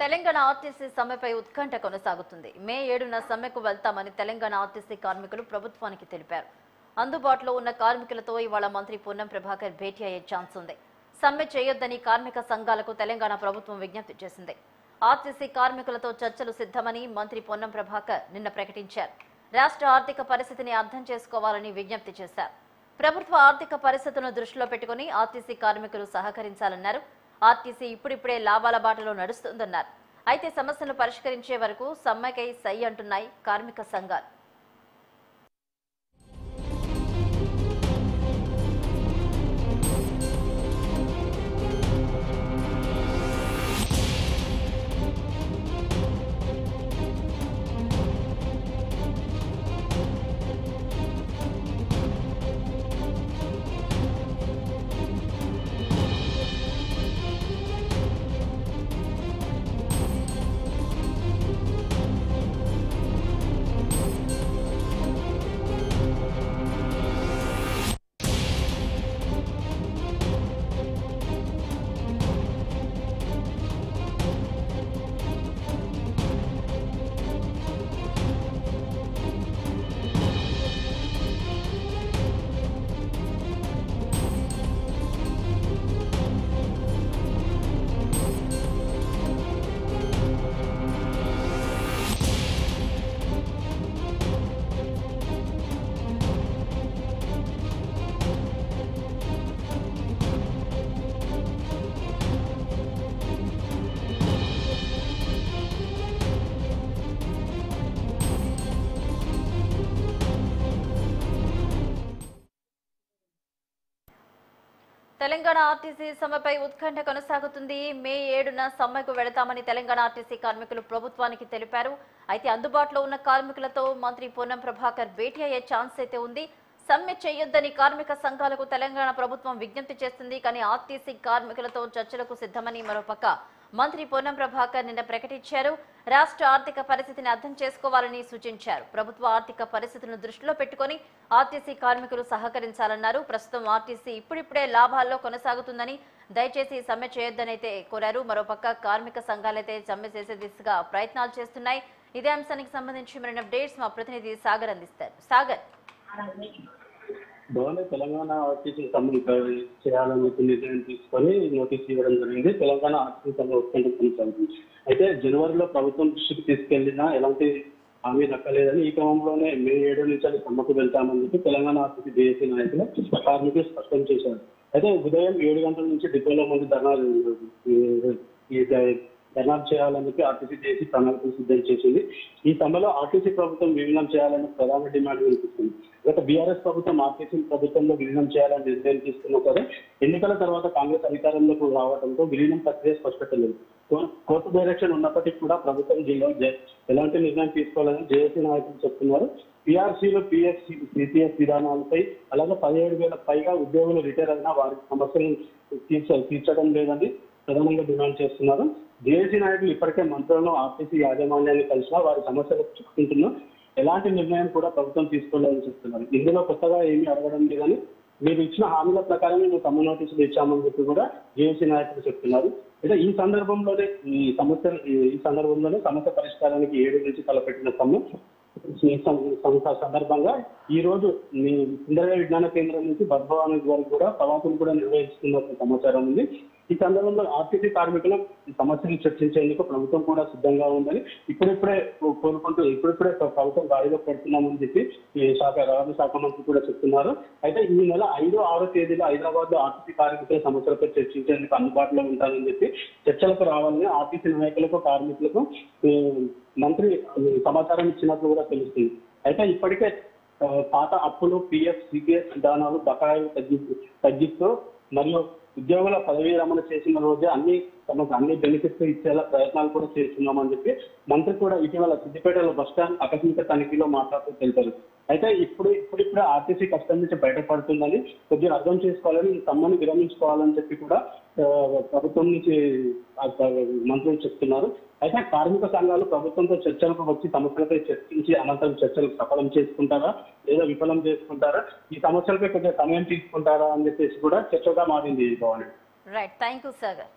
Telangana RTC సమ్మెపై ఉత్కంఠ కొనసాగుతుంది. మే 7న సమ్మెకు వెళ్తామని తెలంగాణ ఆర్టీసీ కార్మికులు ప్రభుత్వానికి తెలిపారు. అందుబాటులో ఉన్న కార్మికులతో ఇవాళ మంత్రి పొన్నం ప్రభాకర్ భేటీ అయ్యే ఛాన్స్ ఉంది. సమ్మె చేయొద్దని కార్మిక సంఘాలకు తెలంగాణ ప్రభుత్వం విజ్ఞప్తి చేసింది. ఆర్టీసీ కార్మికులతో చర్చలు సిద్ధమని మంత్రి పొన్నం ప్రభాకర్ నిన్న ప్రకటించారు. రాష్ట్ర ఆర్థిక పరిస్థితిని అర్థం చేసుకోవాలని విజ్ఞప్తి చేశారు. ప్రభుత్వ ఆర్థిక పరిస్థితులను దృష్టిలో పెట్టుకుని ఆర్టీసీ కార్మికులు సహకరించాలన్నారు. ఆర్టీసీ ఇప్పుడిప్పుడే లాభాల బాటలో నడుస్తుందన్నారు. అయితే సమస్యలను పరిష్కరించే వరకు సమ్మెకై సై అంటున్నాయి కార్మిక సంఘాలు. తెలంగాణ ఆర్టీసీ సమ్మెపై ఉత్కంఠ కొనసాగుతుంది. మే 7న సమ్మెకు వెళతామని తెలంగాణ ఆర్టీసీ కార్మికులు ప్రభుత్వానికి తెలిపారు. అయితే అందుబాటులో ఉన్న కార్మికులతో మంత్రి పొన్నం ప్రభాకర్ భేటీ అయ్యే ఛాన్స్ అయితే ఉంది. సమ్మె చేయొద్దని కార్మిక సంఘాలకు తెలంగాణ ప్రభుత్వం విజ్ఞప్తి చేస్తుంది. కానీ ఆర్టీసీ కార్మికులతో చర్చలకు సిద్ధమని మరోపక్క మంత్రి పొన్నం ప్రభాకర్ నిన్న ప్రకటించారు. రాష్ట్ర ఆర్థిక పరిస్థితిని అర్థం చేసుకోవాలని సూచించారు. ప్రభుత్వ ఆర్థిక పరిస్థితులను దృష్టిలో పెట్టుకుని ఆర్టీసీ కార్మికులు సహకరించాలన్నారు. ప్రస్తుతం ఆర్టీసీ ఇప్పుడిప్పుడే లాభాల్లో కొనసాగుతుందని దయచేసి సమ్మె చేయొద్దని అయితే కోరారు. మరోపక్క కార్మిక సంఘాలైతే సమ్మె చేసే దిశగా ప్రయత్నాలు చేస్తున్నాయి. ఇదే అంశానికి సంబంధించి మరిన్ని అప్డేట్స్ మా ప్రతినిధి సాగర్ అందిస్తారు. సాగర్, తెలంగాణ ఆర్టీసీ సమ్మె చేయాలని నిర్ణయం తీసుకొని నోటీస్ ఇవ్వడం జరిగింది. తెలంగాణ ఆర్టీసీ సమ్మె ఉత్కంఠ కొనసాగుతుంది. అయితే జనవరిలో ప్రభుత్వం దృష్టికి తీసుకెళ్లినా ఎలాంటి హామీ దక్కలేదని ఈ క్రమంలోనే మే 7 నుంచి సమ్మెకు వెళ్తామని చెప్పి తెలంగాణ ఆర్టీసీ జేఏసీ నాయకులు కార్మికులు స్పష్టం చేశారు. అయితే ఉదయం 7 గంటల నుంచి డిపోలో మంది ధర్నాలు చేయాలని చెప్పి ఆర్టీసీ జేఏసీ ప్రణాళికలు సిద్ధం చేసింది. ఈ సమ్మెలో ఆర్టీసీ ప్రభుత్వం విలీనం చేయాలని ప్రధాన డిమాండ్ వినిపిస్తుంది. గత బీఆర్ఎస్ ప్రభుత్వం ఆర్టీసీ ప్రభుత్వంలో విలీనం చేయాలని నిర్ణయం తీసుకున్నా సరే ఎన్నికల తర్వాత కాంగ్రెస్ అధికారంలోకి రావడంతో విలీనం ప్రక్రియ స్పష్టపడలేదు. కోర్టు డైరెక్షన్ ఉన్నప్పటికీ కూడా ప్రభుత్వం ఎలాంటి నిర్ణయం తీసుకోవాలని జేఏసీ నాయకులు చెప్తున్నారు. పీఆర్సీలు, పిఎఫ్, సిపిఎఫ్ విధానాలపై అలాగే 17,000 పైగా ఉద్యోగులు రిటైర్ అయినా వారి సమస్యలను తీర్చడం లేదని ప్రధానంగా డిమాండ్ చేస్తున్నారు. జేఏసీ నాయకులు ఇప్పటికే మంత్రులను ఆర్టీసీ యాజమాన్యాన్ని కలిసినా వారి సమస్యలు చెప్పుకుంటున్నా ఎలాంటి నిర్ణయం కూడా ప్రభుత్వం తీసుకోవాలని చెప్తున్నారు. ఇందులో కొత్తగా ఏమీ అడగడం లేదని మీరు ఇచ్చిన హామీల ప్రకారం మేము సమ్మె నోటీసులు ఇచ్చామని చెప్పి కూడా జేఏసీ నాయకులు చెప్తున్నారు. అయితే ఈ సందర్భంలోనే సమస్య పరిష్కారానికి 7 నుంచి తలపెట్టిన సమ్మె సందర్భంగా ఈ రోజు ఇందిరా విజ్ఞాన కేంద్రం నుంచి బద్భవాని వరకు కూడా ప్రవాసులు కూడా నిర్వహిస్తున్నట్టు సమాచారం ఉంది. ఈ సందర్భంలో ఆర్టీసీ కార్మికులు ఈ సమస్యను చర్చించేందుకు ప్రభుత్వం కూడా సిద్ధంగా ఉందని ఇప్పుడిప్పుడే ప్రభుత్వం గాడిలో పెడుతున్నామని చెప్పి రవాణా శాఖ మంత్రి కూడా చెప్తున్నారు. అయితే ఈ నెల 5, 6 తేదీలో హైదరాబాద్ లో ఆర్టీసీ కార్మికుల సమస్యలపై చర్చించేందుకు అందుబాటులో ఉంటారని చెప్పి చర్చలకు రావాలని ఆర్టీసీ నాయకులకు, కార్మికులకు మంత్రి సమాచారం ఇచ్చినట్లు కూడా తెలుస్తుంది. అయితే ఇప్పటికే పాత అప్పులు, పిఎఫ్, సిపిఎఫ్ విధానాలు బకాయిలు తగ్గిస్తూ మరియు ఉద్యోగుల పదవీ రమణ చేసిన రోజే అన్ని బెనిఫిట్స్ ఇచ్చేలా ప్రయత్నాలు కూడా చేస్తున్నామని చెప్పి మంత్రి కూడా ఇటీవల సిద్దిపేటలో బస్టాండ్ ఆకస్మిక తనిఖీలో మాట్లాడుతూ తెలిపారు. అయితే ఇప్పుడిప్పుడే ఆర్టీసీ కష్టం నుంచి బయటపడుతుందని కొద్దిగా అర్థం చేసుకోవాలని సమ్మెను విరమించుకోవాలని చెప్పి కూడా ప్రభుత్వం నుంచి మంత్రులు చెప్తున్నారు. అయితే కార్మిక సంఘాలు ప్రభుత్వంతో చర్చలకు వచ్చి సమస్యలపై చర్చించి అనంతరం చర్చలకు సఫలం చేసుకుంటారా లేదా విఫలం చేసుకుంటారా, ఈ సమస్యలపై కొంచెం సమయం తీసుకుంటారా అని చెప్పేసి కూడా చర్చగా మారింది. Right, thank you Sagar.